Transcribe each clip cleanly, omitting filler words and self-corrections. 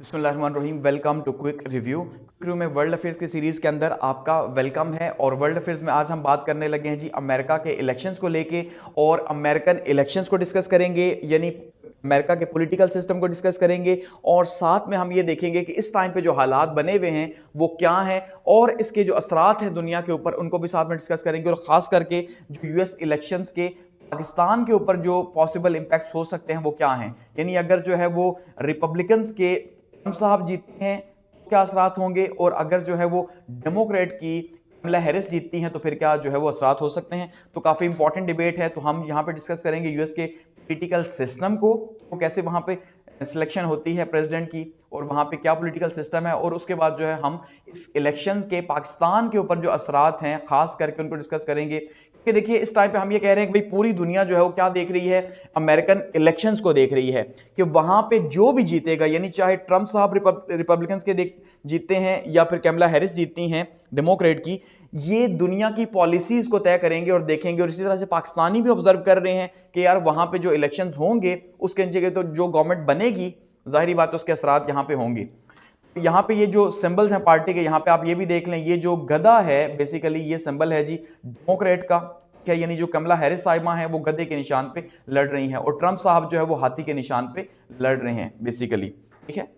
बिस्मिल्लाहिर्रहमानिर्रहीम। Welcome to quick review में world affairs की सीरीज़ के अंदर आपका वेलकम है। और वर्ल्ड अफेयर्स में आज हम बात करने लगे हैं जी अमेरिका के इलेक्शंस को लेके, और अमेरिकन इलेक्शंस को डिस्कस करेंगे, यानी अमेरिका के पॉलिटिकल सिस्टम को डिस्कस करेंगे। और साथ में हम ये देखेंगे कि इस टाइम पे जो हालात बने हुए हैं वो क्या हैं, और इसके जो असरात हैं दुनिया के ऊपर उनको भी साथ में डिस्कस करेंगे। और ख़ास करके जो यूएस इलेक्शंस के पाकिस्तान के ऊपर जो पॉसिबल इम्पैक्ट्स हो सकते हैं वो क्या हैं, यानी अगर जो है वो रिपब्लिकन्स के ट्रम्प साहब जीतते हैं तो क्या असरात होंगे, और अगर जो है वो डेमोक्रेट की कमला हैरिस जीतती हैं तो फिर क्या जो है वो असरात हो सकते हैं। तो काफ़ी इंपॉर्टेंट डिबेट है। तो हम यहाँ पे डिस्कस करेंगे यूएस के पॉलिटिकल सिस्टम को, तो कैसे वहाँ पे सिलेक्शन होती है प्रेसिडेंट की, और वहाँ पे क्या पॉलिटिकल सिस्टम है, और उसके बाद जो है हम इस इलेक्शन के पाकिस्तान के ऊपर जो असरात हैं खास करके उनको डिस्कस करेंगे। क्योंकि देखिए इस टाइम पे हम ये कह रहे हैं कि भाई पूरी दुनिया जो है वो क्या देख रही है, अमेरिकन इलेक्शंस को देख रही है कि वहाँ पे जो भी जीतेगा, यानी चाहे ट्रम्प साहब रिपब्लिकन्स के जीतते हैं या फिर कमला हैरिस जीतती हैं डेमोक्रेट की, ये दुनिया की पॉलिसीज को तय करेंगे और देखेंगे। और इसी तरह से पाकिस्तानी भी ऑब्जर्व कर रहे हैं कि यार वहाँ पे जो इलेक्शंस होंगे उसके जगह तो जो गवर्नमेंट बनेगी जाहिर बात है उसके असरात यहाँ पे होंगे। यहाँ पे ये जो सिंबल्स हैं पार्टी के, यहाँ पे आप ये भी देख लें, ये जो गधा है बेसिकली ये सिंबल है जी डेमोक्रेट का, क्या यानी जो कमला हैरिस साहिबा हैं वो गधे के निशान पे लड़ रही हैं, और ट्रम्प साहब जो है वो हाथी के निशान पे लड़ रहे हैं बेसिकली। ठीक है,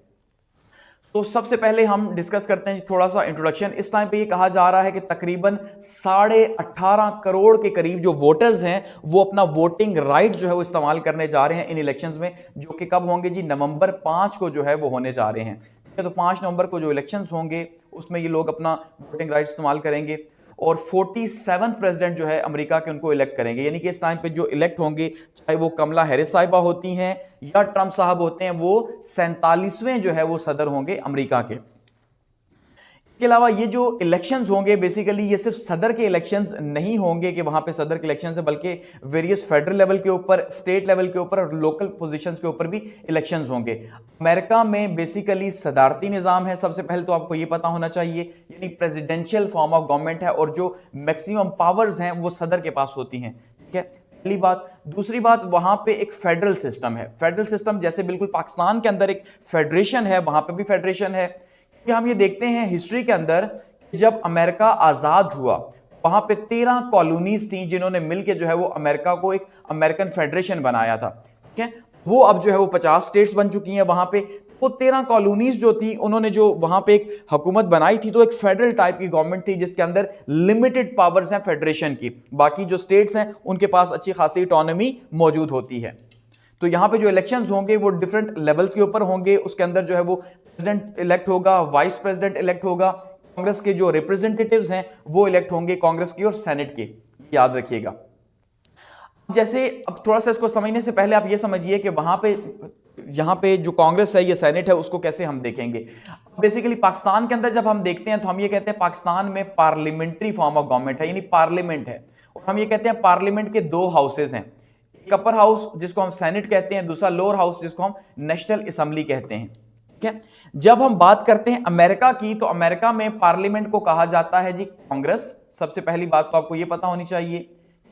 तो सबसे पहले हम डिस्कस करते हैं थोड़ा सा इंट्रोडक्शन। इस टाइम पे ये कहा जा रहा है कि तकरीबन 18.5 करोड़ के करीब जो वोटर्स हैं वो अपना वोटिंग राइट जो है वो इस्तेमाल करने जा रहे हैं इन इलेक्शंस में, जो कि कब होंगे जी, नवंबर 5 को जो है वो होने जा रहे हैं। ठीक है, तो 5 नवंबर को जो इलेक्शंस होंगे उसमें ये लोग अपना वोटिंग राइट इस्तेमाल करेंगे, और 47th प्रेसिडेंट जो है अमेरिका के उनको इलेक्ट करेंगे। यानी कि इस टाइम पे जो इलेक्ट होंगे, चाहे वो कमला हैरिस साहिबा होती हैं या ट्रम्प साहब होते हैं, वो 47वें जो है वो सदर होंगे अमेरिका के। इसके अलावा ये जो इलेक्शंस होंगे बेसिकली ये सिर्फ सदर के इलेक्शंस नहीं होंगे कि वहां पे सदर के इलेक्शंस है, बल्कि वेरियस फेडरल लेवल के ऊपर, स्टेट लेवल के ऊपर और लोकल पोजीशंस के ऊपर भी इलेक्शंस होंगे। अमेरिका में बेसिकली सदारती निज़ाम है, सबसे पहले तो आपको ये पता होना चाहिए, यानी प्रेसिडेंशियल फॉर्म ऑफ गवर्नमेंट है, और जो मैक्सिमम पावर्स हैं वो सदर के पास होती हैं। ठीक है, पहली बात। दूसरी बात, वहां पे एक फेडरल सिस्टम है। फेडरल सिस्टम जैसे बिल्कुल पाकिस्तान के अंदर एक फेडरेशन है, वहां पे भी फेडरेशन है। कि हम ये देखते हैं हिस्ट्री के अंदर, जब अमेरिका आजाद हुआ वहां पे 13 कॉलोनीज थी जिन्होंने मिलकर जो है वो अमेरिका को एक अमेरिकन फेडरेशन बनाया था। ठीक है, वो अब जो है वो 50 स्टेट्स बन चुकी हैं। वहां पे वो 13 कॉलोनीज जो थी उन्होंने जो वहां पे एक हुकूमत बनाई थी, तो एक फेडरल टाइप की गवर्नमेंट थी जिसके अंदर लिमिटेड पावर्स हैं फेडरेशन की, बाकी जो स्टेट्स हैं उनके पास अच्छी खासी ऑटोनॉमी मौजूद होती है। तो यहां पे जो इलेक्शंस होंगे वो डिफरेंट लेवल्स के ऊपर होंगे। उसके अंदर जो है वो प्रेसिडेंट इलेक्ट होगा, वाइस प्रेसिडेंट इलेक्ट होगा, कांग्रेस के जो रिप्रेजेंटेटिव्स हैं वो इलेक्ट होंगे, कांग्रेस की और सेनेट के, याद रखिएगा। जैसे अब थोड़ा सा इसको समझने से पहले आप ये समझिए कि वहां पे यहां पे जो कांग्रेस है, ये सेनेट है, उसको कैसे हम देखेंगे। बेसिकली पाकिस्तान के अंदर जब हम देखते हैं तो हम ये कहते हैं पाकिस्तान में पार्लियामेंट्री फॉर्म ऑफ गवर्नमेंट है, यानी पार्लियामेंट है, और हम ये कहते हैं पार्लियामेंट के 2 हाउसेज हैं, एक अपर हाउस जिसको हम सेनेट कहते हैं, दूसरा लोअर हाउस जिसको हम नेशनल असेंबली कहते हैं। ठीक है, जब हम बात करते हैं अमेरिका की, तो अमेरिका में पार्लियामेंट को कहा जाता है जी कांग्रेस। सबसे पहली बात तो आपको यह पता होनी चाहिए,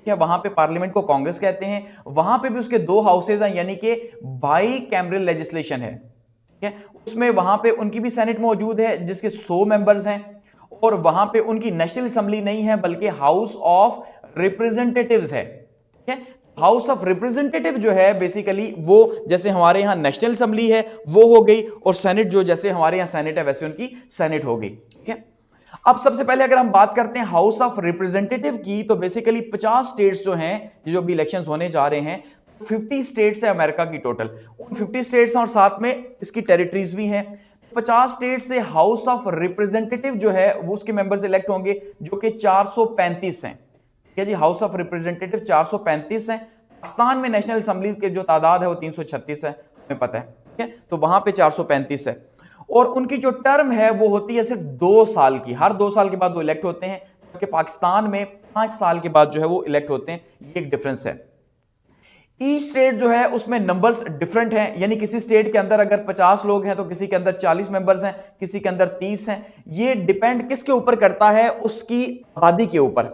क्या वहां पे पार्लियामेंट को कांग्रेस कहते हैं। वहां पे भी उसके 2 हाउसेज हैं, यानी कि बाई कैमरल लेजिस्लेशन है। ठीक है, उसमें वहां पे उनकी भी सेनेट मौजूद है जिसके 100 मेंबर्स हैं, और वहां पे उनकी नेशनल असेंबली नहीं है बल्कि हाउस ऑफ रिप्रेजेंटेटिव्स है। ठीक है, हाउस ऑफ रिप्रेजेंटेटिव जो है बेसिकली वो जैसे हमारे यहां नेशनल असेंबली है वो हो गई, और सेनेट जो जैसे हमारे यहां सेनेट है वैसे उनकी सेनेट हो गई। ठीक है, अब सबसे पहले अगर हम बात करते हैं हाउस ऑफ रिप्रेजेंटेटिव की, तो बेसिकली 50 स्टेट्स जो हैं, जो भी इलेक्शंस होने जा रहे हैं, 50 स्टेट्स है अमेरिका की टोटल, उन 50 स्टेट्स और साथ में इसकी टेरिटरीज भी हैं। 50 स्टेट से हाउस ऑफ रिप्रेजेंटेटिव जो है वो उसके मेंबर्स इलेक्ट होंगे, जो कि 435 हैं। ठीक है जी, हाउस ऑफ रिप्रेजेंटेटिव 435 हैं। पाकिस्तान में नेशनल असेंबली के जो तादाद है वो 336 है, हमें पता है। ठीक है, तो वहां पे 435 है, और उनकी जो टर्म है वो होती है सिर्फ 2 साल की, हर 2 साल के बाद वो इलेक्ट होते हैं, जबकि पाकिस्तान में 5 साल के बाद जो है वो इलेक्ट होते हैं। ये एक डिफरेंस है। ईच स्टेट जो है उसमें नंबर्स डिफरेंट हैं, यानी किसी स्टेट के अंदर अगर 50 लोग हैं तो किसी के अंदर 40 मेंबर्स हैं, किसी के अंदर 30 हैं। ये डिपेंड किसके ऊपर करता है, उसकी आबादी के ऊपर।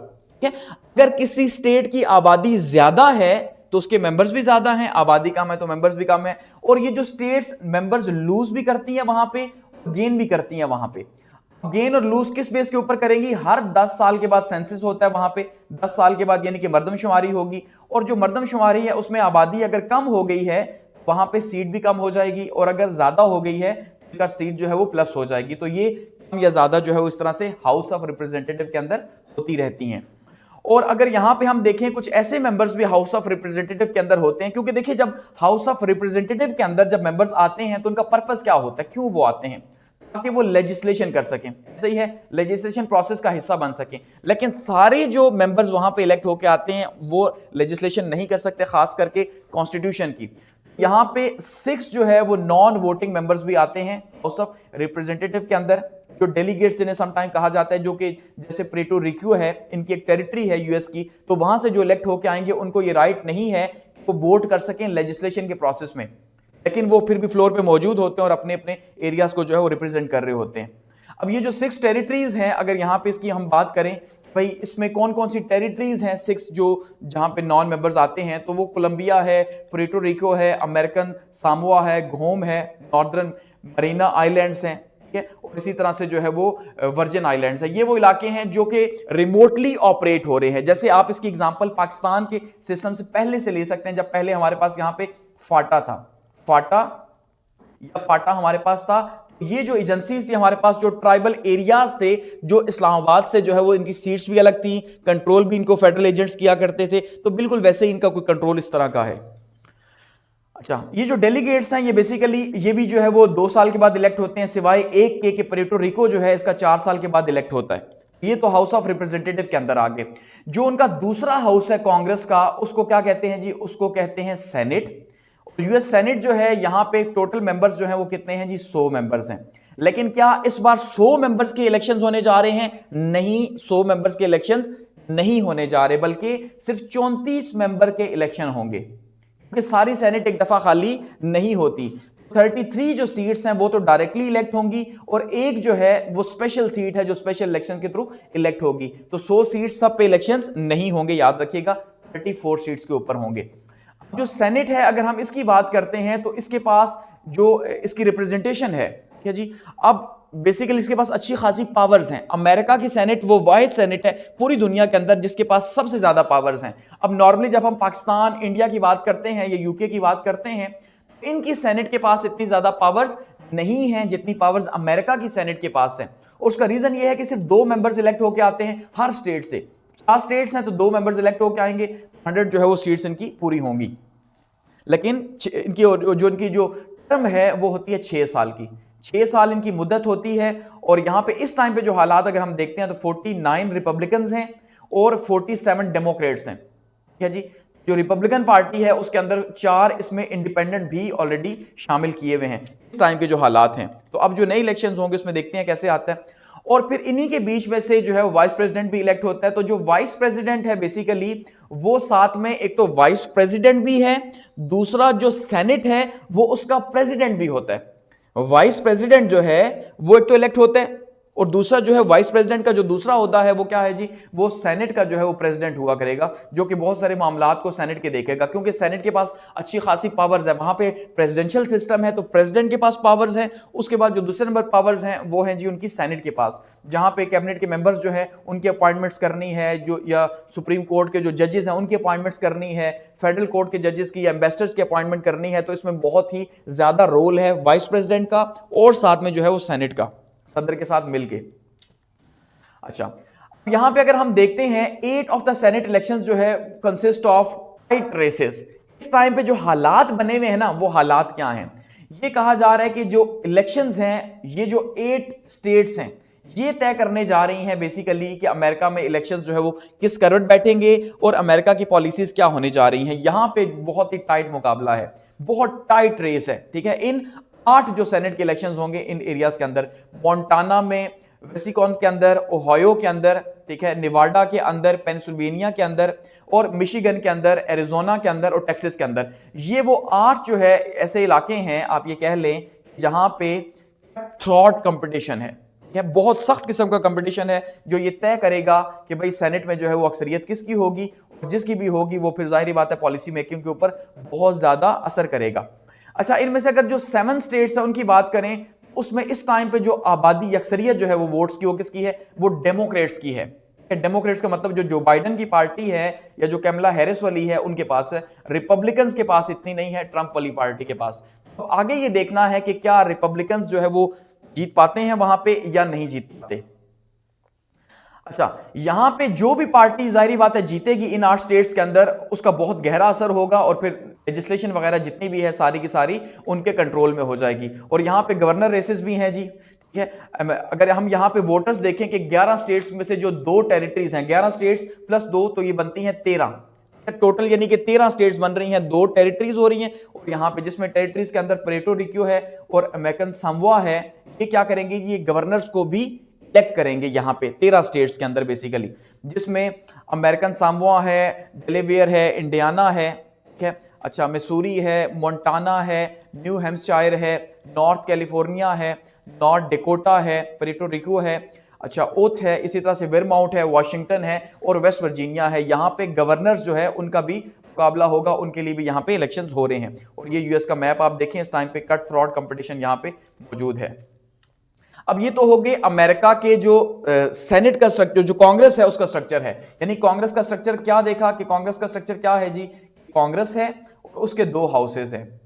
ठीक है, अगर किसी स्टेट की आबादी ज्यादा है तो उसके मेंबर्स भी ज्यादा हैं, आबादी कम है तो मेंबर्स भी कम है। और ये जो स्टेट्स मेंबर्स लूज भी करती हैं वहां पे, गेन भी करती हैं वहां पे। गेन और लूज किस बेस के ऊपर करेंगी? हर 10 साल के बाद सेंसस होता है वहां पे, 10 साल के बाद यानी कि मर्दमशुमारी होगी, और जो मर्दमशुमारी है उसमें आबादी अगर कम हो गई है वहां पे सीट भी कम हो जाएगी, और अगर ज्यादा हो गई है तो सीट जो है वो प्लस हो जाएगी। तो ये कम या ज्यादा जो है वो इस तरह से हाउस ऑफ रिप्रेजेंटेटिव के अंदर होती रहती हैं। और अगर यहां पे हम देखें कुछ ऐसे मेंबर्स भी हाउस ऑफ रिप्रेजेंटेटिव के अंदर होते हैं, क्योंकि देखिए जब हाउस ऑफ रिप्रेजेंटेटिव के अंदर जब मेंबर्स आते हैं तो उनका पर्पस क्या होता है, क्यों वो आते हैं? ताकि वो लेजिस्लेशन कर सकें, सही है, लेजिस्लेशन प्रोसेस का हिस्सा बन सकें। लेकिन सारे जो मेंबर्स वहां पे इलेक्ट होकर आते हैं वो लेजिस्लेशन नहीं कर सकते, खास करके कॉन्स्टिट्यूशन की। यहां पे 6 जो है वो नॉन वोटिंग मेंबर्स भी आते हैं हाउस ऑफ रिप्रेजेंटेटिव के अंदर, जो डेलीगेट्स जिन्हें समटाइम कहा जाता है, जो कि जैसे प्रेटो रिक्यू है, इनकी एक टेरिटरी है यूएस की, तो वहां से जो इलेक्ट होकर आएंगे उनको ये राइट नहीं है कि वो वोट कर सकें लेजिस्लेशन के प्रोसेस में, लेकिन वो फिर भी फ्लोर पे मौजूद होते हैं और अपने अपने एरियाज को जो है वो रिप्रेजेंट कर रहे होते हैं। अब ये जो 6 टेरिटरीज हैं, अगर यहां पे इसकी हम बात करें भाई इसमें कौन कौन सी टेरिटरीज हैं 6 जो जहां पे नॉन मेंबर्स आते हैं, तो वो कोलंबिया है, पुएर्टो रिको है, अमेरिकन सामोआ है, घोम है, नॉर्दर्न मरीना आइलैंड्स हैं, ठीक है, और इसी तरह से जो है वो वर्जिन आइलैंड्स है। ये वो इलाके हैं जो कि रिमोटली ऑपरेट हो रहे हैं। जैसे आप इसकी एग्जांपल पाकिस्तान के सिस्टम से पहले से ले सकते हैं, जब पहले हमारे पास यहाँ पे फाटा था, फाटा या पाटा हमारे पास था। ये जो एजेंसीज थी हमारे पास, जो ट्राइबल एरियाज थे, जो इस्लामाबाद से जो है वो इनकी सीट्स भी अलग थी, कंट्रोल भी इनको फेडरल एजेंट्स किया करते थे, तो बिल्कुल वैसे ही इनका कोई कंट्रोल इस तरह का है। अच्छा, ये जो डेलीगेट्स हैं ये बेसिकली ये भी जो है वो 2 साल के बाद इलेक्ट होते हैं, सिवाय एक के पुएर्टो रिको जो है इसका 4 साल के बाद इलेक्ट होता है। ये तो हाउस ऑफ रिप्रेजेंटेटिव के अंदर आ गए। जो उनका दूसरा हाउस है कांग्रेस का, उसको क्या कहते हैं जी? उसको कहते हैं सेनेट। यूएस सेनेट जो है यहां पे टोटल मेंबर्स जो है वो कितने हैं जी? 100 मेंबर्स हैं। लेकिन क्या इस बार 100 मेंबर्स के इलेक्शंस होने जा रहे हैं? नहीं, 100 मेंबर्स के इलेक्शंस नहीं होने जा रहे, बल्कि सिर्फ 34 मेंबर के इलेक्शन होंगे, क्योंकि सारी सेनेट एक दफा खाली नहीं होती। 33 जो सीट्स हैं वो तो डायरेक्टली इलेक्ट होंगी, और एक जो है वो स्पेशल सीट है जो स्पेशल इलेक्शंस के थ्रू इलेक्ट होगी। तो 100 सीट्स सब पे इलेक्शंस नहीं होंगे, याद रखिएगा, 34 सीट्स के ऊपर होंगे। जो सेनेट है अगर हम इसकी बात करते हैं तो इसके पास जो इसकी रिप्रेजेंटेशन है, ठीक है जी, अब बेसिकली इसके पास अच्छी खासी पावर्स हैं। अमेरिका की सेनेट वो वाहिद सेनेट है पूरी दुनिया के अंदर जिसके पास सबसे ज्यादा पावर्स हैं। अब नॉर्मली जब हम पाकिस्तान, इंडिया की बात करते हैं या यूके की बात करते हैं, इनकी सेनेट के पास इतनी ज्यादा पावर्स नहीं हैं जितनी पावर्स अमेरिका की सेनेट के पास है। उसका रीजन ये है कि सिर्फ 2 मेंबर्स इलेक्ट होकर आते हैं हर स्टेट से। 4 स्टेट्स हैं तो 2 मेंबर्स इलेक्ट होकर आएंगे, 100 जो है वो सीट्स इनकी पूरी होंगी। लेकिन इनकी जो टर्म है वो होती है 6 साल की, 6 साल इनकी मुद्दत होती है। और यहां पे इस टाइम पे जो हालात अगर हम देखते हैं तो 49 रिपब्लिकन्स हैं और 47 डेमोक्रेट्स हैं, ठीक है जी। जो रिपब्लिकन पार्टी है उसके अंदर 4 इसमें इंडिपेंडेंट भी ऑलरेडी शामिल किए हुए हैं इस टाइम के जो हालात हैं। तो अब जो नए इलेक्शंस होंगे उसमें देखते हैं कैसे आता है। और फिर इन्हीं के बीच में से जो है वाइस प्रेसिडेंट भी इलेक्ट होता है। तो जो वाइस प्रेसिडेंट है बेसिकली वो साथ में एक तो वाइस प्रेसिडेंट भी है, दूसरा जो सेनेट है वो उसका प्रेसिडेंट भी होता है। वाइस प्रेसिडेंट जो है वो एक तो इलेक्ट होता है, और दूसरा जो है वाइस प्रेसिडेंट का जो दूसरा होता है वो क्या है जी? वो सेनेट का जो है वो प्रेसिडेंट हुआ करेगा, जो कि बहुत सारे मामलात को सेनेट के देखेगा, क्योंकि सेनेट के पास अच्छी खासी पावर्स है। वहां पे प्रेसिडेंशियल सिस्टम है तो प्रेसिडेंट के पास पावर्स हैं। उसके बाद जो दूसरे नंबर पावर्स हैं वो हैं जी उनकी सेनेट के पास, जहां पे कैबिनेट के मेंबर्स जो है उनकी अपॉइंटमेंट्स करनी है, जो या सुप्रीम कोर्ट के जो जजेस हैं उनकी अपॉइंटमेंट्स करनी है, फेडरल कोर्ट के जजेस की या एम्बेसडर्स की अपॉइंटमेंट करनी है। तो इसमें बहुत ही ज्यादा रोल है वाइस प्रेसिडेंट का और साथ में जो है वो सेनेट का सदर के साथ मिलके। अच्छा, यहां पे अगर हम देखते हैं 8 ऑफ द सेनेट इलेक्शंस जो है कंसिस्ट ऑफ टाइट रेसेस। इस टाइम पे जो हालात बने हुए हैं ना, वो हालात क्या हैं? ये कहा जा रहा है कि जो इलेक्शंस हैं, ये जो 8 स्टेट्स हैं ये तय करने जा रही हैं बेसिकली कि अमेरिका में इलेक्शंस जो है वो किस करवट बैठेंगे और अमेरिका की पॉलिसीज क्या होने जा रही हैं। यहां पे बहुत ही टाइट मुकाबला है, बहुत टाइट रेस है, ठीक है। इन 8 जो सेनेट के इलेक्शंस होंगे इन एरियाज के अंदर, मोंटाना में, वेसिकॉन के अंदर, ओहायो के अंदर, ठीक है, निवाडा के अंदर, पेंसिल्वेनिया के अंदर और मिशिगन के अंदर, एरिजोना के अंदर और टेक्सास के अंदर। ये वो 8 जो है ऐसे इलाके हैं आप ये कह लें जहां पे थ्रॉट कंपटीशन है, बहुत सख्त किस्म का कंपटीशन है जो ये तय करेगा कि भाई सेनेट में जो है वो अक्सरियत किसकी होगी जिसकी भी होगी वो फिर जाहिर बात है पॉलिसी मेकिंग के ऊपर बहुत ज्यादा असर करेगा। अच्छा, इनमें से अगर जो 7 स्टेट्स है उनकी बात करें, उसमें इस टाइम पे जो आबादी अक्सरियत जो है वो वोट्स की, वो किसकी है? वो डेमोक्रेट्स की है। डेमोक्रेट्स का मतलब जो बाइडेन की पार्टी है या जो कैमला हैरिस वाली है उनके पास है। रिपब्लिकन्स के पास इतनी नहीं है, ट्रंप वाली पार्टी के पास। तो आगे ये देखना है कि क्या रिपब्लिकन्स जो है वो जीत पाते हैं वहां पे या नहीं जीत पाते। अच्छा, यहां पे जो भी पार्टी जाहिर बात है जीतेगी इन 8 स्टेट्स के अंदर, उसका बहुत गहरा असर होगा और फिर लेजिस्लेशन वगैरह जितनी भी है सारी की सारी उनके कंट्रोल में हो जाएगी। और यहां पे गवर्नर रेसेस भी हैं जी, ठीक है। अगर हम यहां पे वोटर्स देखें कि 11 स्टेट्स में से जो 2 टेरिटरीज हैं, 11 स्टेट्स प्लस 2 तो ये बनती हैं 13 टोटल, यानी कि 13 स्टेट्स बन रही हैं, 2 टेरिटरीज हो रही हैं। और यहां पे जिसमें टेरिटरीज के अंदर पुएर्टो रिको है और अमेरिकन सामोआ है, ये क्या करेंगे जी? ये गवर्नर्स को भी इलेक्ट करेंगे यहां पे 13 स्टेट्स के अंदर बेसिकली, जिसमें अमेरिकन सामोआ है, डेलावेयर है, इंडियाना है, ठीक है। अच्छा, मिसूरी है, मोंटाना है, न्यू हैम्पशायर है, नॉर्थ कैलिफोर्निया है, नॉर्थ डेकोटा है, पुएर्टो रिको है, अच्छा ओथ है, इसी तरह से वेरमाउंट है, वाशिंगटन है और वेस्ट वर्जीनिया है। यहाँ पे गवर्नर्स जो है उनका भी मुकाबला होगा, उनके लिए भी यहाँ पे इलेक्शंस हो रहे हैं। और ये यूएस का मैप आप देखें, इस टाइम पे कट फ्रॉड कंपटीशन यहाँ पे मौजूद है। अब ये तो हो गए अमेरिका के जो सेनेट का स्ट्रक्चर, जो कांग्रेस है उसका स्ट्रक्चर है। यानी कांग्रेस का स्ट्रक्चर क्या देखा कि कांग्रेस का स्ट्रक्चर क्या है जी? कांग्रेस है और उसके 2 हाउसेस हैं।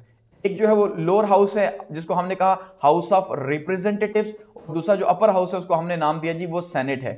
एक जो है वो लोअर हाउस है जिसको हमने कहा हाउस ऑफ रिप्रेजेंटेटिव्स, और दूसरा जो अपर हाउस है उसको हमने नाम दिया जी वो सेनेट है,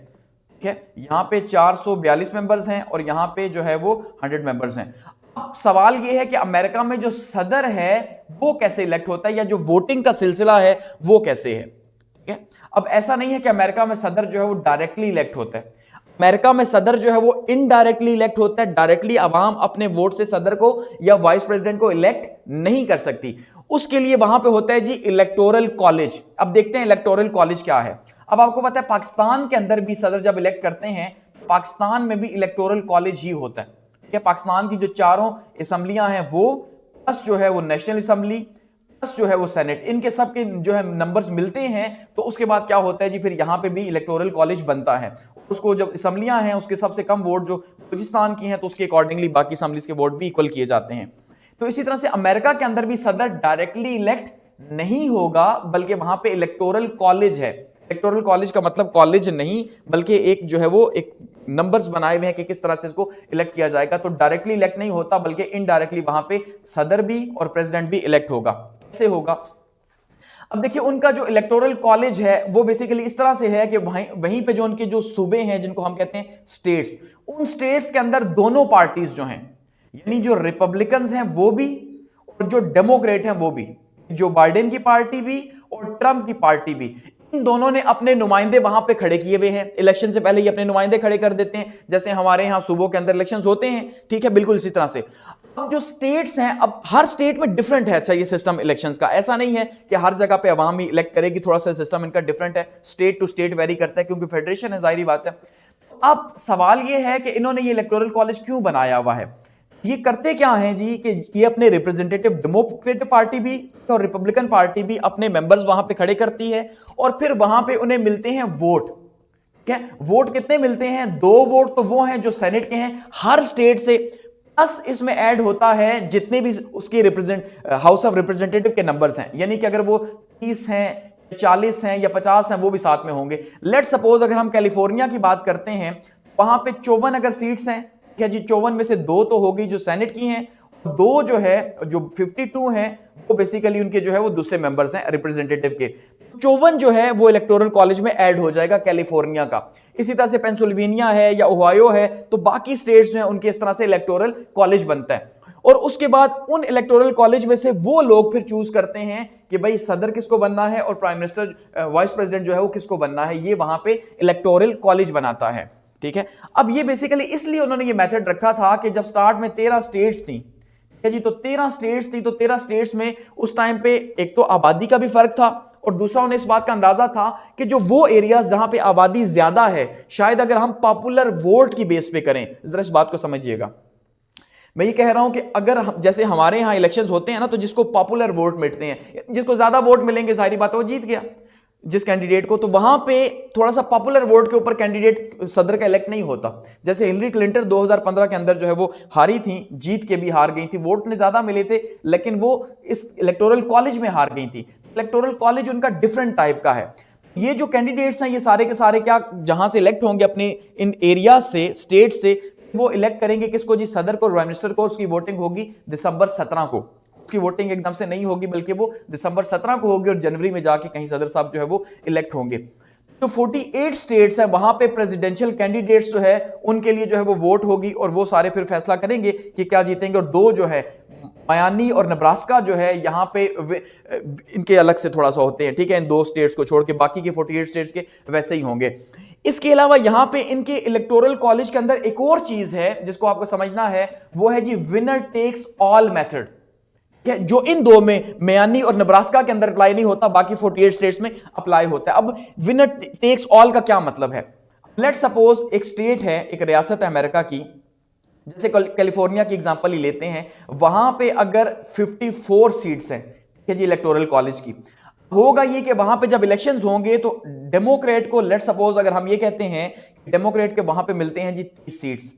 ठीक है। यहां पे 442 मेंबर्स हैं और यहां पे जो है वो 100 मेंबर्स हैं। अब सवाल ये है कि अमेरिका में जो सदर है वो कैसे इलेक्ट होता है, या जो वोटिंग का सिलसिला है वो कैसे है, ठीक है। अब ऐसा नहीं है कि अमेरिका में सदर जो है वो डायरेक्टली इलेक्ट होता है। अमेरिका में सदर जो है वो इनडायरेक्टली इलेक्ट होता है। डायरेक्टली अवाम अपने वोट से सदर को या वाइस प्रेसिडेंट को इलेक्ट नहीं कर सकती। उसके लिए वहां पे होता है जी इलेक्टोरल कॉलेज। अब देखते हैं इलेक्टोरल कॉलेज क्या है। अब आपको पता है पाकिस्तान के अंदर भी सदर जब इलेक्ट करते हैं, पाकिस्तान में भी इलेक्टोरल कॉलेज ही होता है, ठीक है। पाकिस्तान की जो 4 असेंबलियां हैं वो प्लस जो है वो नेशनल असेंबली प्लस जो है वो सेनेट, इनके सब के जो है नंबर्स मिलते हैं। तो उसके बाद क्या होता है जी, फिर यहां पे भी इलेक्टोरल कॉलेज बनता है। उसको जब असेंबलियां हैं उसके सबसे कम वोट जो बलूचिस्तान की हैं तो उसके अकॉर्डिंगली बाकी असेंबलीज के वोट भी इक्वल किए जाते हैं। तो इसी तरह से अमेरिका के अंदर भी सदर डायरेक्टली इलेक्ट नहीं होगा, बल्कि वहां पे इलेक्टोरल कॉलेज है। इलेक्टोरल कॉलेज का मतलब कॉलेज नहीं, बल्कि एक जो है वो एक नंबर्स बनाए हुए हैं कि किस तरह से इसको इलेक्ट किया जाएगा। तो डायरेक्टली इलेक्ट नहीं होता, बल्कि इनडायरेक्टली वहां पे सदर भी और प्रेसिडेंट भी इलेक्ट होगा। कैसे होगा? अब देखिए उनका जो इलेक्टोरल कॉलेज है वो बेसिकली इस तरह से है कि वहीं पे जो उनके जो सूबे हैं जिनको हम कहते हैं स्टेट्स, उन स्टेट्स के अंदर दोनों पार्टीज जो हैं, यानी जो रिपब्लिकन्स हैं वो भी और जो डेमोक्रेट हैं वो भी, जो बाइडेन की पार्टी भी और ट्रंप की पार्टी भी, इन दोनों ने अपने नुमाइंदे वहां पे खड़े किए हुए हैं। इलेक्शन से पहले ही अपने नुमाइंदे खड़े कर देते हैं, जैसे हमारे यहां सूबों के अंदर इलेक्शंस होते हैं, ठीक है, बिल्कुल इसी तरह से। अब जो स्टेट्स हैं, अब हर स्टेट में डिफरेंट है। अच्छा, ये सिस्टम इलेक्शंस का ऐसा नहीं है कि हर जगह पे अवाम ही इलेक्ट करेगी, थोड़ा सा सिस्टम इनका डिफरेंट है, स्टेट टू स्टेट वेरी करता है क्योंकि फेडरेशन है, जाहिर बात है। अब सवाल ये है कि इन्होंने ये इलेक्टोरल कॉलेज क्यों बनाया हुआ है? ये करते क्या हैं जी कि ये अपने रिप्रेजेंटेटिव डेमोक्रेटिक पार्टी भी और रिपब्लिकन पार्टी भी अपने मेंबर्स वहां पे खड़े करती है और फिर वहां पे उन्हें मिलते हैं वोट। क्या वोट कितने मिलते हैं? 2 वोट तो वो हैं जो सेनेट के हैं हर स्टेट से, प्लस इसमें ऐड होता है जितने भी उसके हाउस ऑफ रिप्रेजेंटेटिव के नंबर्स हैं, यानी कि अगर वो 30 हैं, 40 हैं या 50 हैं वो भी साथ में होंगे। लेट सपोज अगर हम कैलिफोर्निया की बात करते हैं, वहां पे 54 अगर सीट्स हैं, क्या जी 54 में से 2 तो होगी जो सेनेट की हैं, 2 जो है जो 52 हैं वो बेसिकली उनके जो है वो दूसरे मेंबर्स हैं रिप्रेजेंटेटिव के। 54 जो है वो इलेक्टोरल कॉलेज में ऐड हो जाएगा कैलिफोर्निया का। इसी तरह से पेंसिल्वेनिया है या ओहायो है, तो बाकी स्टेट्स जो है उनके इस तरह से इलेक्टोरल कॉलेज बनता है। और उसके बाद उन इलेक्टोरल कॉलेज में से वो लोग फिर चूज करते हैं कि भाई सदर किसको बनना है और प्राइम मिनिस्टर वाइस प्रेसिडेंट जो है वो किसको बनना है। ये वहां पे इलेक्टोरल कॉलेज बनाता है, ठीक है। अब ये बेसिकली इसलिए उन्होंने ये मेथड रखा था कि जब स्टार्ट में 13 स्टेट्स थी, ठीक है जी, तो 13 स्टेट्स थी, तो 13 स्टेट्स में उस टाइम पे एक तो आबादी का भी फर्क था और दूसरा उन्हें इस बात का अंदाजा था कि जो वो एरियाज जहां पे आबादी ज्यादा है, शायद अगर हम पॉपुलर वोट की बेस पे करें, जरा इस बात को समझिएगा। मैं ये कह रहा हूं कि अगर जैसे हमारे यहां इलेक्शंस होते हैं ना, तो जिसको पॉपुलर वोट मिलते हैं, जिसको ज्यादा वोट मिलेंगे, सारी बात वो जीत गया। जिस कैंडिडेट को, तो वहां पे थोड़ा सा पॉपुलर वोट के ऊपर कैंडिडेट सदर का इलेक्ट नहीं होता। जैसे हिलरी क्लिंटन 2015 के अंदर जो है वो हारी थी, जीत के भी हार गई थी, वोट ने ज्यादा मिले थे लेकिन वो इस इलेक्टोरल कॉलेज में हार गई थी। इलेक्टोरल कॉलेज उनका डिफरेंट टाइप का है। ये जो कैंडिडेट्स हैं ये सारे के सारे क्या जहां से इलेक्ट होंगे अपने इन एरिया से, स्टेट से, वो इलेक्ट करेंगे किसको जी, सदर को, प्राइम मिनिस्टर को। उसकी वोटिंग होगी दिसंबर 17 को। उसकी वोटिंग एकदम से नहीं होगी बल्कि वो दिसंबर 17 को होगी और जनवरी में जाके कहीं सदर साहब जो है वो इलेक्ट होंगे। तो 48 स्टेट्स हैं, वहां पे प्रेसिडेंशियल कैंडिडेट्स जो है उनके लिए जो है वो वोट होगी और वो सारे फिर फैसला करेंगे कि क्या जीतेंगे। और दो जो है मायानी और नब्रास्का जो है यहाँ पे इनके अलग से थोड़ा सा होते हैं, ठीक है, इन दो स्टेट्स को छोड़ के बाकी के 48 स्टेट्स के वैसे ही होंगे। इसके अलावा यहां पे इनके इलेक्टोरल कॉलेज के अंदर एक और चीज है जिसको आपको समझना है, वो है जी विनर टेक्स ऑल मेथड, जो इन दो में मियामी और नब्रास्का के अंदर अप्लाई नहीं होता, बाकी 48 स्टेट्स में अप्लाई होता है। अब विनर टेक्स ऑल का क्या मतलब है? लेट्स सपोज एक स्टेट है, एक रियासत है अमेरिका की, जैसे कैलिफोर्निया की एग्जांपल ही लेते हैं, वहां पे अगर 54 सीट्स हैं, ठीक है जी, इलेक्टोरल कॉलेज की, होगा ये कि वहां पे जब इलेक्शंस होंगे तो डेमोक्रेट को, लेट्स सपोज अगर हम ये कहते हैं डेमोक्रेट के वहां पे मिलते हैं जी 30 सीट्स,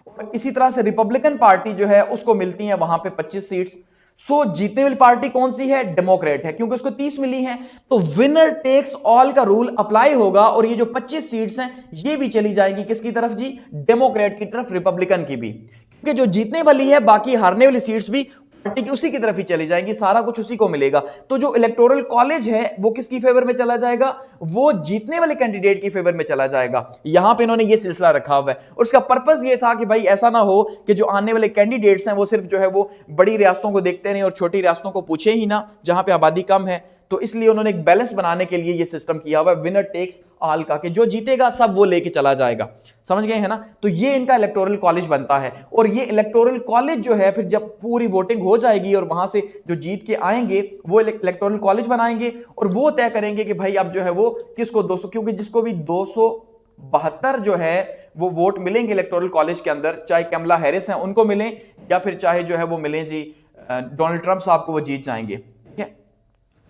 और इसी तरह से रिपब्लिकन पार्टी जो है उसको मिलती है वहां पे 25 सीट्स। सो जीतने वाली पार्टी कौन सी है? डेमोक्रेट है, क्योंकि उसको 30 मिली हैं। तो विनर टेक्स ऑल का रूल अप्लाई होगा और ये जो 25 सीट्स हैं ये भी चली जाएंगी किसकी तरफ जी? डेमोक्रेट की तरफ, रिपब्लिकन की भी, क्योंकि जो जीतने वाली है बाकी हारने वाली सीट्स भी पार्टी की उसी की तरफ ही चली जाएंगी, सारा कुछ उसी को मिलेगा। तो जो इलेक्टोरल कॉलेज है वो किसकी फेवर में चला जाएगा? वो जीतने वाले कैंडिडेट की फेवर में चला जाएगा। यहां पे इन्होंने ये सिलसिला रखा हुआ है और उसका पर्पस ये था कि भाई ऐसा ना हो कि जो आने वाले कैंडिडेट्स हैं वो सिर्फ जो है वो बड़ी रियासतों को देखते नहीं और छोटी रियासतों को पूछे ही ना जहां पे आबादी कम है। तो इसलिए उन्होंने एक बैलेंस बनाने के लिए ये सिस्टम किया हुआ है विनर टेक्स ऑल का, कि जो जीतेगा सब वो लेके चला जाएगा। समझ गए हैं ना? तो ये इनका इलेक्टोरल कॉलेज बनता है और ये इलेक्टोरल कॉलेज जो है फिर जब पूरी वोटिंग हो जाएगी और वहां से जो जीत के आएंगे वो इलेक्टोरल कॉलेज बनाएंगे और वो तय करेंगे कि भाई अब जो है वो किसको 200, क्योंकि जिसको भी 272 जो है वो वोट मिलेंगे इलेक्टोरल कॉलेज के अंदर, चाहे कमला हैरिस हैं उनको मिले या फिर चाहे जो है वो मिले जी डोनाल्ड ट्रंप साहब को, वो जीत जाएंगे।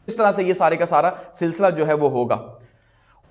इस तरह से ये सारे का सारा सिलसिला जो है वो होगा।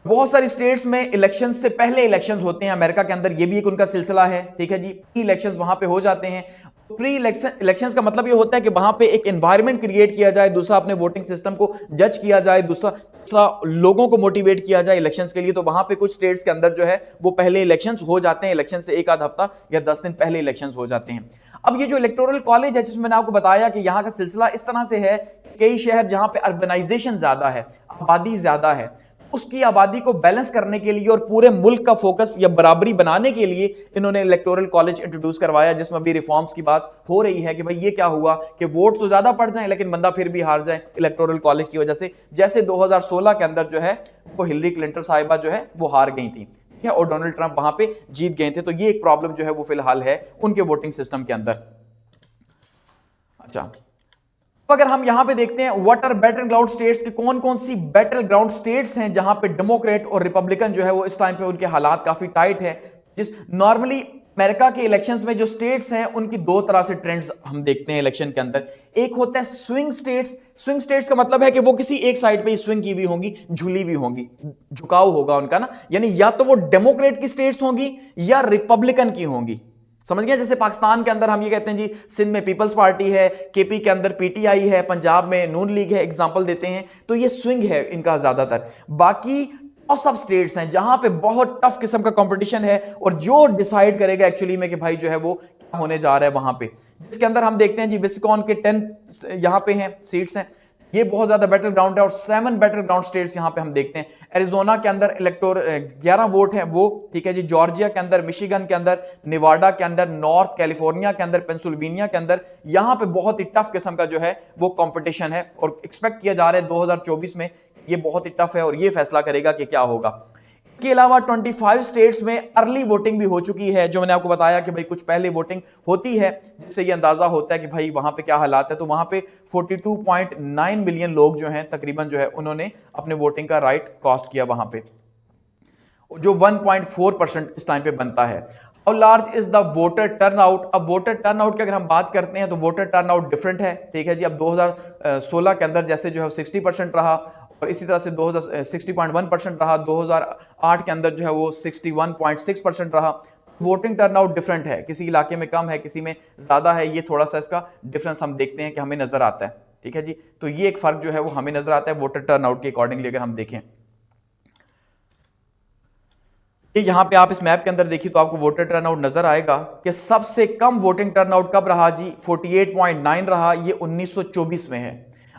बहुत सारी स्टेट्स में इलेक्शंस से पहले इलेक्शंस होते हैं अमेरिका के अंदर, ये भी एक उनका सिलसिला है, ठीक है जी। प्री इलेक्शंस वहां पे हो जाते हैं। प्री इलेक्शंस का मतलब ये होता है कि वहां पे एक एनवायरनमेंट क्रिएट किया जाए, दूसरा अपने वोटिंग सिस्टम को जज किया जाए, दूसरा लोगों को मोटिवेट किया जाए इलेक्शंस के लिए। तो वहां पे कुछ स्टेट्स के अंदर जो है वो पहले इलेक्शंस हो जाते हैं, इलेक्शन से एक आध हफ्ता या 10 दिन पहले इलेक्शंस हो जाते हैं। अब ये जो इलेक्टोरल कॉलेज है जिसमें मैंने आपको बताया कि यहां का सिलसिला इस तरह से है, कई शहर जहां पे अर्बनाइजेशन ज्यादा है, आबादी ज्यादा है, उसकी आबादी को बैलेंस करने के लिए और पूरे मुल्क का फोकस या बराबरी बनाने के लिए इन्होंने इलेक्टोरल कॉलेज इंट्रोड्यूस करवाया, जिसमें अभी रिफॉर्म्स की बात हो रही है कि भाई ये क्या हुआ कि वोट तो ज्यादा पड़ जाए लेकिन बंदा फिर भी हार जाए इलेक्टोरल कॉलेज की वजह से, जैसे 2016 के अंदर जो है वो हिलरी क्लिंटन साहिबा जो है वो हार गई थी और डोनाल्ड ट्रंप वहां पे जीत गए थे। तो ये एक प्रॉब्लम जो है वो फिलहाल है उनके वोटिंग सिस्टम के अंदर। अच्छा, अगर हम यहां पे देखते हैं what are battleground states की, कौन कौन सी बैटल ग्राउंड स्टेट्स हैं जहां पे डेमोक्रेट और रिपब्लिकन जो है वो इस टाइम पे उनके हालात काफी टाइट है। जिस नॉर्मली अमेरिका के इलेक्शंस में जो स्टेट्स हैं उनकी दो तरह से ट्रेंड्स हम देखते हैं इलेक्शन के अंदर। एक होता है स्विंग स्टेट्स। स्विंग स्टेट्स का मतलब है कि वो किसी एक साइड पे ही स्विंग की हुई होंगी, झूली हुई होंगी, झुकाव होगा उनका ना, यानी या तो वो डेमोक्रेट की स्टेट्स होंगी या रिपब्लिकन की होंगी। समझ गए? जैसे पाकिस्तान के अंदर हम ये कहते हैं जी सिंध में पीपल्स पार्टी है, केपी के अंदर पीटीआई है, पंजाब में नून लीग है, एग्जांपल देते हैं। तो ये स्विंग है इनका ज्यादातर। बाकी और सब स्टेट्स हैं जहां पे बहुत टफ किस्म का कंपटीशन है और जो डिसाइड करेगा एक्चुअली में कि भाई जो है वो क्या होने जा रहा है वहां पे, जिसके अंदर हम देखते हैं जी विस्कॉन के 10 यहां पे हैं सीट्स हैं, ये बहुत ज्यादा बैटल ग्राउंड है और 7 बैटल ग्राउंड स्टेट्स यहां पे हम देखते हैं। एरिजोना के अंदर 11 वोट हैं वो, ठीक है जी। जॉर्जिया के अंदर, मिशिगन के अंदर, निवाडा के अंदर, नॉर्थ कैलिफोर्निया के अंदर, पेंसिल्वेनिया के अंदर, यहां पे बहुत ही टफ किस्म का जो है वो कंपटीशन है और एक्सपेक्ट किया जा रहा है 2024 में ये बहुत ही टफ है और ये फैसला करेगा कि क्या होगा। इसके अलावा 25 स्टेट्स में अर्ली वोटिंग भी हो चुकी है, जो मैंने आपको बताया कि भाई कुछ पहले वोटिंग होती है जिससे ये अंदाजा होता है कि भाई वहां पे क्या हालात है। तो वहां पे 42.9 मिलियन लोग जो हैं तकरीबन जो है उन्होंने अपने वोटिंग का राइट कास्ट किया वहां पे, जो 1.4% इस टाइम पे बनता है। How large is the voter turnout? अब वोटर टर्नआउट की अगर हम बात करते हैं तो वोटर टर्नआउट डिफरेंट है, ठीक है जी। अब 2016 के अंदर जैसे जो है 60% रहा और इसी तरह से 60.1% रहा, 2008 के अंदर जो है वो 61.6% रहा। वोटिंग टर्नआउट डिफरेंट है, किसी इलाके में कम है, किसी में ज्यादा है, ये थोड़ा सा इसका डिफरेंस हम देखते हैं कि हमें नजर आता है। ठीक है जी, तो ये एक फर्क जो है वो हमें नजर आता है वोटर टर्नआउट के अकॉर्डिंगली अगर हम देखें। यहां पे आप इस मैप के अंदर देखिए तो आपको वोटर टर्नआउट नजर आएगा कि सबसे कम वोटिंग टर्नआउट कब रहा जी, 48.9 रहा, ये 1924 में है।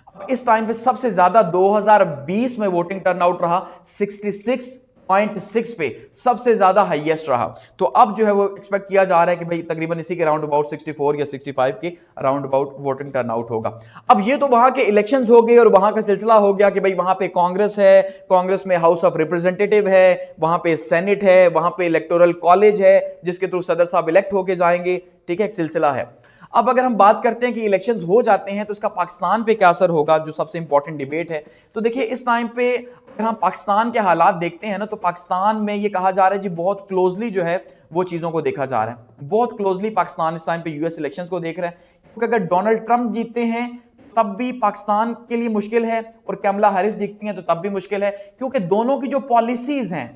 अब इस टाइम पे सबसे ज्यादा 2020 में वोटिंग टर्नआउट रहा 66.6 पे, सबसे ज्यादा हाईएस्ट रहा। तो अब जो है वो एक्सपेक्ट किया जा रहा है कि भाई तकरीबन इसी के राउंड अबाउट 64 या 65 के राउंड अबाउट वोटिंग टर्नआउट होगा। अब ये तो वहां के इलेक्शंस हो गए और वहां का सिलसिला हो गया कि भाई वहां पे कांग्रेस है, कांग्रेस में हाउस ऑफ रिप्रेजेंटेटिव है, वहां पे सेनेट है, वहां पे इलेक्टोरल कॉलेज है जिसके थ्रू सदर साहब इलेक्ट होके जाएंगे। ठीक है, एक सिलसिला है। अब अगर हम बात करते हैं कि इलेक्शंस हो जाते हैं तो इसका पाकिस्तान पे क्या असर होगा, जो सबसे इंपॉर्टेंट डिबेट है। तो देखिए इस टाइम पे अगर हम पाकिस्तान के हालात देखते हैं ना, तो पाकिस्तान में ये कहा जा रहा है जी बहुत क्लोजली जो है वो चीजों को देखा जा रहा है, बहुत क्लोजली पाकिस्तान इस टाइम पे यूएस इलेक्शंस को देख रहा है। क्योंकि अगर डोनाल्ड ट्रंप जीतते हैं तब भी पाकिस्तान के लिए मुश्किल है, और कमला हैरिस जीतती हैं तो तब भी मुश्किल है, क्योंकि दोनों की जो पॉलिसीज हैं,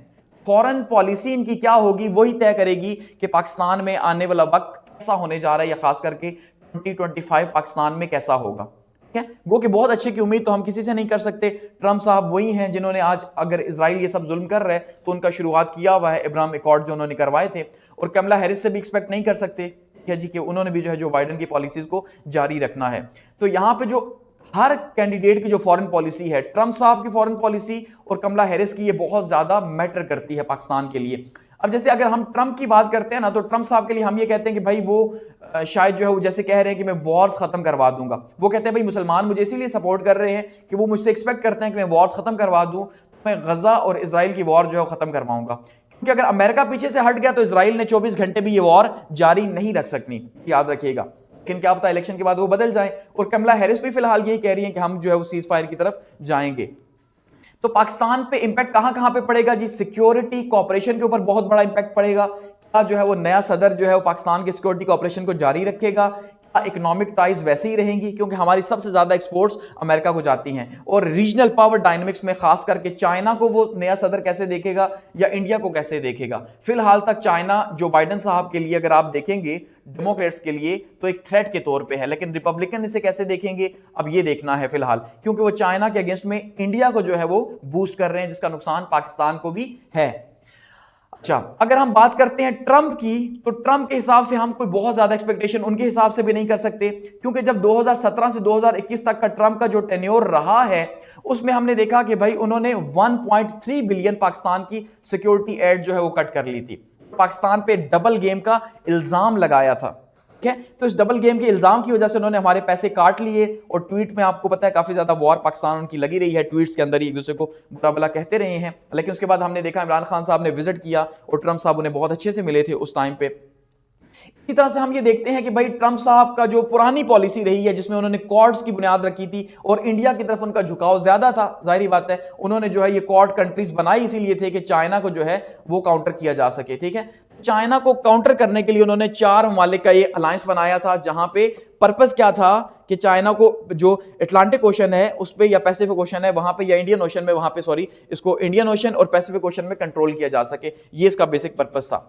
फॉरेन पॉलिसी इनकी क्या होगी वही तय करेगी कि पाकिस्तान में आने वाला वक्त कैसा होने जा रहा है, या खास करके 2025 पाकिस्तान में कैसा होगा। ठीक है, वो कि बहुत अच्छे की उम्मीद तो हम किसी से नहीं कर सकते। ट्रंप साहब वही हैं जिन्होंने आज अगर इजराइल ये सब जुल्म कर रहे हैं तो उनका शुरुआत किया हुआ है अब्राहम अकॉर्ड जो उन्होंने करवाए थे, और कमला हैरिस से भी एक्सपेक्ट नहीं कर सकते जी कि उन्होंने भी जो है जो बाइडेन की पॉलिसीज को जारी रखना है। तो यहां पे जो हर कैंडिडेट की जो फॉरेन पॉलिसी है, ट्रंप साहब की फॉरेन पॉलिसी और कमला हैरिस की, ये बहुत ज्यादा मैटर करती है पाकिस्तान के लिए। अब जैसे अगर हम ट्रंप की बात करते हैं ना, तो ट्रंप साहब के लिए हम ये कहते हैं कि भाई वो शायद जो है वो जैसे कह रहे हैं कि मैं वॉर्स खत्म करवा दूंगा। वो कहते हैं भाई मुसलमान मुझे इसीलिए सपोर्ट कर रहे हैं कि वो मुझसे एक्सपेक्ट करते हैं कि मैं वॉर्स खत्म करवा दूं, मैं गजा और इसराइल की वॉर जो है खत्म करवाऊंगा। क्योंकि अगर अमेरिका पीछे से हट गया तो इसराइल ने 24 घंटे भी ये वॉर जारी नहीं रख सकती, याद रखिएगा। लेकिन क्या पता इलेक्शन के बाद वो बदल जाए, और कमला हैरिस भी फिलहाल यही कह रही है कि हम जो है वो सीज फायर की तरफ जाएंगे। तो पाकिस्तान पे इंपैक्ट कहां पे पड़ेगा जी, सिक्योरिटी कॉपरेशन के ऊपर बहुत बड़ा इंपैक्ट पड़ेगा। क्या जो है वो नया सदर जो है वो पाकिस्तान के सिक्योरिटी कॉपरेशन को जारी रखेगा, इकोनॉमिक टाइज वैसे ही रहेंगी, क्योंकि हमारी सबसे ज्यादा एक्सपोर्ट्स अमेरिका को जाती हैं, और रीजनल पावर डायनामिक्स में खास करके चाइना को वो नया सदर कैसे देखेगा या इंडिया को कैसे देखेगा। फिलहाल तक चाइना जो बाइडेन साहब के लिए अगर आप देखेंगे डेमोक्रेट्स के लिए तो एक थ्रेट के तौर पे है, लेकिन रिपब्लिकन इसे कैसे देखेंगे अब ये देखना है फिलहाल, क्योंकि वो चाइना के अगेंस्ट में इंडिया को जो है वो बूस्ट कर रहे हैं, जिसका नुकसान पाकिस्तान को भी है। अच्छा, अगर हम बात करते हैं ट्रंप की, तो ट्रंप के हिसाब से हम कोई बहुत ज्यादा एक्सपेक्टेशन उनके हिसाब से भी नहीं कर सकते, क्योंकि जब 2017 से 2021 तक का ट्रंप का जो टेन्योर रहा है उसमें हमने देखा कि भाई उन्होंने 1.3 बिलियन पाकिस्तान की सिक्योरिटी एड जो है वो कट कर ली थी। पाकिस्तान पे डबल गेम का इल्जाम लगाया था। ठीक है, तो इस डबल गेम के इल्जाम की वजह से उन्होंने हमारे पैसे काट लिए, और ट्वीट में आपको पता है काफी ज्यादा वॉर पाकिस्तान उनकी लगी रही है, ट्वीट्स के अंदर ही एक दूसरे को बुरा भला कहते रहे हैं। लेकिन उसके बाद हमने देखा इमरान खान साहब ने विजिट किया और ट्रंप साहब उन्हें बहुत अच्छे से मिले थे उस टाइम पे। इसी तरह से हम ये देखते हैं कि भाई ट्रंप साहब का जो पुरानी पॉलिसी रही है जिसमें उन्होंने क्वाड्स की बुनियाद रखी थी और इंडिया की तरफ उनका झुकाव ज्यादा था, जाहिर बात है उन्होंने जो है ये क्वाड कंट्रीज बनाई इसीलिए थे कि चाइना को जो है वो काउंटर किया जा सके। ठीक है, चाइना को काउंटर करने के लिए उन्होंने 4 ममालिक का ये अलायंस बनाया था, जहां पे पर्पस क्या था कि चाइना को जो अटलांटिक ओशन है उस पे या पैसिफिक ओशन है वहां पे या इंडियन ओशन में, वहां पे सॉरी, इसको इंडियन ओशन और पैसिफिक ओशन में कंट्रोल किया जा सके, ये इसका बेसिक पर्पस था।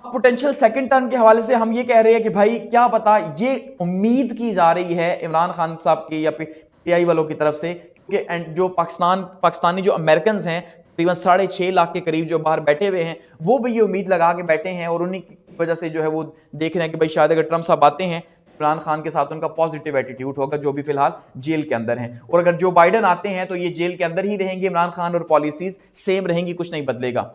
पोटेंशियल सेकंड टर्म के हवाले से हम ये कह रहे हैं कि भाई क्या पता, ये उम्मीद की जा रही है इमरान खान साहब की या पीटीआई वालों की तरफ से कि जो पाकिस्तानी जो अमेरिकन हैं तकरीबन 6.5 लाख के करीब जो बाहर बैठे हुए हैं, वो भी ये उम्मीद लगा के बैठे हैं और उन्हीं की वजह से जो है वो देख रहे हैं कि भाई शायद अगर ट्रंप साहब आते हैं इमरान खान के साथ उनका पॉजिटिव एटीट्यूड होगा, जो भी फिलहाल जेल के अंदर हैं, और अगर जो बाइडेन आते हैं तो ये जेल के अंदर ही रहेंगे इमरान खान और पॉलिसीज सेम रहेंगी, कुछ नहीं बदलेगा।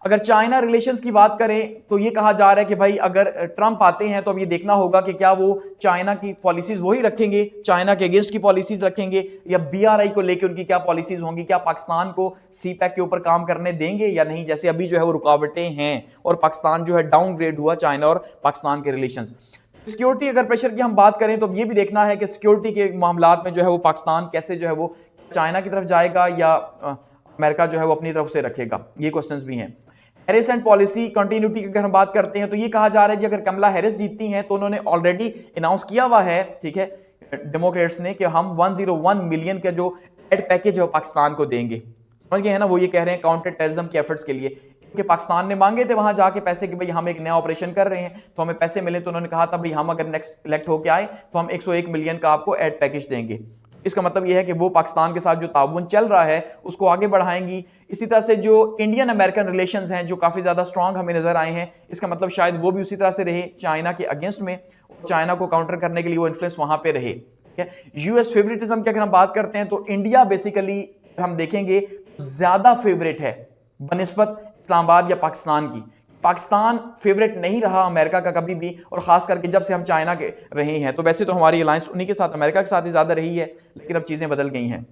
अगर चाइना रिलेशंस की बात करें तो ये कहा जा रहा है कि भाई अगर ट्रंप आते हैं तो अब ये देखना होगा कि क्या वो चाइना की पॉलिसीज वही रखेंगे, चाइना के अगेंस्ट की पॉलिसीज रखेंगे, या बीआरआई को लेकर उनकी क्या पॉलिसीज होंगी, क्या पाकिस्तान को सीपैक के ऊपर काम करने देंगे या नहीं, जैसे अभी जो है वो रुकावटें हैं और पाकिस्तान जो है डाउनग्रेड हुआ चाइना और पाकिस्तान के रिलेशंस। सिक्योरिटी अगर प्रेशर की हम बात करें तो ये भी देखना है कि सिक्योरिटी के मामलात में जो है वो पाकिस्तान कैसे जो है वो चाइना की तरफ जाएगा या अमेरिका जो है वो अपनी तरफ से रखेगा, ये क्वेश्चंस भी हैं। हैरिस एंड पॉलिसी कंटिन्यूटी की अगर हम बात करते हैं तो ये कहा जा रहा है कि अगर कमला हैरिस जीतती हैं तो उन्होंने ऑलरेडी अनाउंस किया हुआ है, ठीक है, डेमोक्रेट्स ने, कि हम 101 मिलियन के जो एड पैकेज है वो पाकिस्तान को देंगे। समझ गए हैं ना, वो ये कह रहे हैं काउंटर टेररिज्म के एफर्ट्स के लिए कि पाकिस्तान ने मांगे थे वहां जाके पैसे कि भाई हम एक नया ऑपरेशन कर रहे हैं तो हमें पैसे मिले, तो उन्होंने कहा था भाई हम अगर नेक्स्ट इलेक्ट होके आए तो हम 101 मिलियन का आपको एड पैकेज देंगे। इसका मतलब यह है कि वो पाकिस्तान के साथ जो ताउन चल रहा है उसको आगे बढ़ाएंगी। इसी तरह से जो इंडियन अमेरिकन रिलेशंस हैं जो काफी ज्यादा स्ट्रांग हमें नजर आए हैं, इसका मतलब शायद वो भी उसी तरह से रहे चाइना के अगेंस्ट में, चाइना को काउंटर करने के लिए वो इन्फ्लुएंस वहां पे रहे। यूएस फेवरेटिज्म की अगर हम बात करते हैं तो इंडिया बेसिकली हम देखेंगे ज्यादा फेवरेट है बनिस्बत इस्लामाबाद या पाकिस्तान की। पाकिस्तान फेवरेट नहीं रहा अमेरिका का कभी भी, और खास करके जब से हम चाइना के रहे हैं। तो वैसे तो हमारी अलायंस उन्हीं के साथ, अमेरिका के साथ ही ज्यादा रही है, लेकिन अब चीजें बदल गई हैं।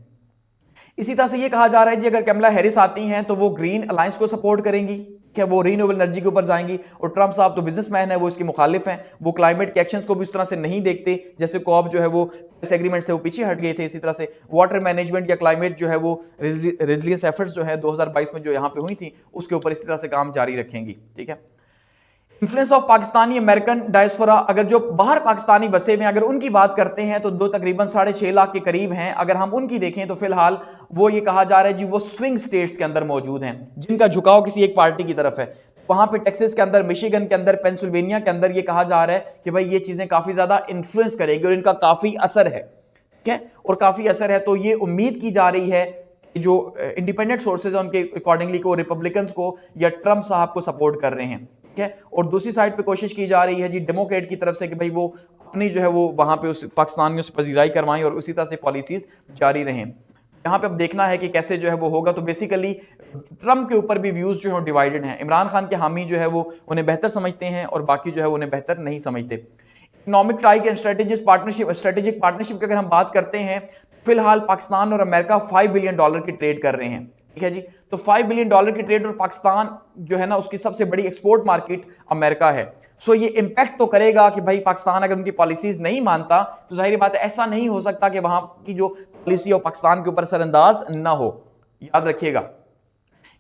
इसी तरह से ये कहा जा रहा है जी अगर कमला हैरिस आती हैं तो वो ग्रीन अलायंस को सपोर्ट करेंगी, क्या वो रीन्यूएबल एनर्जी के ऊपर जाएंगी। और ट्रंप साहब तो बिजनेसमैन है, वो इसके मुखालिफ हैं, वो क्लाइमेट के एक्शंस को भी उस तरह से नहीं देखते। जैसे कॉप जो है वो इस एग्रीमेंट से वो पीछे हट गए थे, इसी तरह से वाटर मैनेजमेंट या क्लाइमेट जो है वो रेजिलियंस एफर्ट्स जो है 2022 में जो यहाँ पे हुई थी उसके ऊपर इसी तरह से काम जारी रखेंगी। ठीक है, influence of Pakistani American diaspora, अगर जो बाहर पाकिस्तानी बसे हुए हैं अगर उनकी बात करते हैं तो दो तकरीबन 6.5 लाख के करीब हैं। अगर हम उनकी देखें तो फिलहाल वो ये कहा जा रहा है जी वो स्विंग स्टेट्स के अंदर मौजूद हैं जिनका झुकाव किसी एक पार्टी की तरफ है। वहां पे टेक्सास के अंदर, मिशिगन के अंदर, पेंसिल्वेनिया के अंदर ये कहा जा रहा है कि भाई ये चीजें काफी ज्यादा इन्फ्लुएंस करेगी और इनका काफी असर है। ठीक है, और काफी असर है तो ये उम्मीद की जा रही है कि जो इंडिपेंडेंट सोर्सेज है उनके अकॉर्डिंगली को रिपब्लिकन्स को या ट्रंप साहब को सपोर्ट कर रहे हैं। ठीक है, और दूसरी साइड पे कोशिश की जा रही है जी डेमोक्रेट की तरफ से कि भाई वो अपनी जो है वो वहां पे उस पाकिस्तान में उस पजीराई करवाएं और उसी तरह से पॉलिसीज जारी रहें। यहाँ पे अब देखना है कि कैसे जो है वो होगा। तो बेसिकली ट्रंप के ऊपर भी व्यूज जो है डिवाइडेड हैं। इमरान खान के हामी जो है वो उन्हें बेहतर समझते हैं और बाकी जो है उन्हें बेहतर नहीं समझते। Economic tie and strategic partnership की अगर हम बात करते हैं, फिलहाल पाकिस्तान और अमेरिका $5 बिलियन की ट्रेड कर रहे हैं। ठीक है जी, तो $5 बिलियन की ट्रेड, और पाकिस्तान जो है ना उसकी सबसे बड़ी एक्सपोर्ट मार्केट अमेरिका है। सो ये इंपैक्ट तो करेगा कि भाई पाकिस्तान अगर उनकी पॉलिसीज नहीं मानता तो जाहिर बात है ऐसा नहीं हो सकता कि वहां की जो पॉलिसी हो पाकिस्तान के ऊपर असरअंदाज ना हो, याद रखिएगा।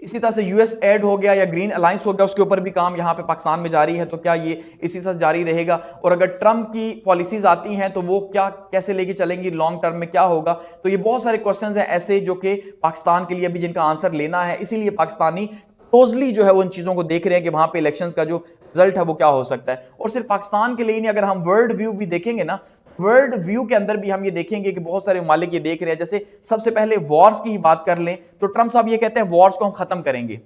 इसी तरह से यूएस एड हो गया या ग्रीन अलायंस हो गया, उसके ऊपर भी काम यहाँ पे पाकिस्तान में जारी है। तो क्या ये इसी तरह जारी रहेगा, और अगर ट्रंप की पॉलिसीज आती हैं तो वो क्या कैसे लेके चलेंगी, लॉन्ग टर्म में क्या होगा। तो ये बहुत सारे क्वेश्चंस हैं ऐसे जो कि पाकिस्तान के लिए अभी जिनका आंसर लेना है, इसीलिए पाकिस्तानी क्लोजली जो है उन चीजों को देख रहे हैं कि वहां पे इलेक्शंस का जो रिजल्ट है वो क्या हो सकता है। और सिर्फ पाकिस्तान के लिए नहीं, अगर हम वर्ल्ड व्यू भी देखेंगे ना, वर्ल्ड व्यू के अंदर भी हम ये देखेंगे कि बहुत सारे ममालिक ये देख रहे हैं। जैसे सबसे पहले वॉर्स की ही बात कर लें तो ट्रंप साहब ये कहते हैं वॉर्स को हम खत्म करेंगे।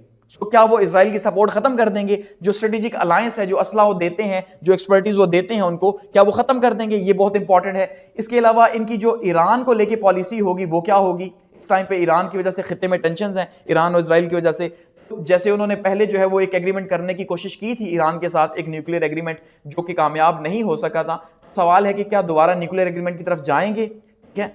तो क्या वो इजराइल की सपोर्ट खत्म कर देंगे? जो स्ट्रेटेजिक अलायंस है, जो असला वो देते हैं, जो एक्सपर्टीज वो देते हैं उनको, क्या वो खत्म कर देंगे? ये बहुत इंपॉर्टेंट है। इसके अलावा इनकी जो ईरान को लेके पॉलिसी होगी वो क्या होगी? इस टाइम पे ईरान की वजह से खित्ते में टेंशन हैं, ईरान और इजराइल की वजह से। जैसे उन्होंने पहले जो है वो एक एग्रीमेंट करने की कोशिश की थी ईरान के साथ, एक न्यूक्लियर एग्रीमेंट जो कि कामयाब नहीं हो सका था। सवाल है कि क्या दोबारा न्यूक्लियर एग्रीमेंट की तरफ जाएंगे क्या?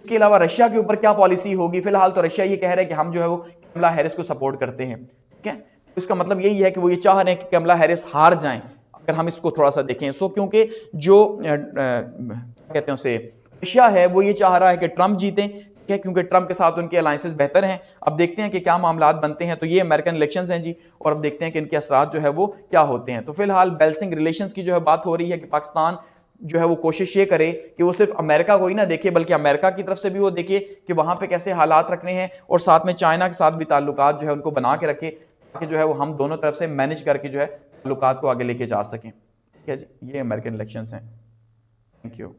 इसके अलावा रशिया के ऊपर क्या पॉलिसी होगी? फिलहाल तो रशिया ये कह रहा है कि हम जो है वो कमला हैरिस को सपोर्ट करते हैं। ठीक है, तो इसका मतलब यही है कि वो ये चाह रहे हैं कि कमला हैरिस हार जाएं, अगर हम इसको थोड़ा सा देखें। सो क्योंकि जो कहते हैं उसे रशिया है वो ये चाह रहा है कि ट्रंप जीतें, क्योंकि ट्रंप के साथ उनके अलायंसेस बेहतर हैं। अब देखते हैं कि क्या मामलात बनते हैं। तो ये अमेरिकन इलेक्शंस हैं जी, और अब देखते हैं कि इनके असरात जो है वो क्या होते हैं। तो फिलहाल बेल्सिंग रिलेशंस की जो है बात हो रही है कि पाकिस्तान जो है वो कोशिश ये करे कि वो सिर्फ अमेरिका को ही ना देखे, बल्कि अमेरिका की तरफ से भी वो देखे कि वहां पे कैसे हालात रखने हैं, और साथ में चाइना के साथ भी ताल्लुकात जो है उनको बना के रखे, ताकि जो है वो हम दोनों तरफ से मैनेज करके जो है ताल्लुकात को आगे लेके जा सकें। ठीक है जी, ये अमेरिकन इलेक्शंस हैं। Thank you.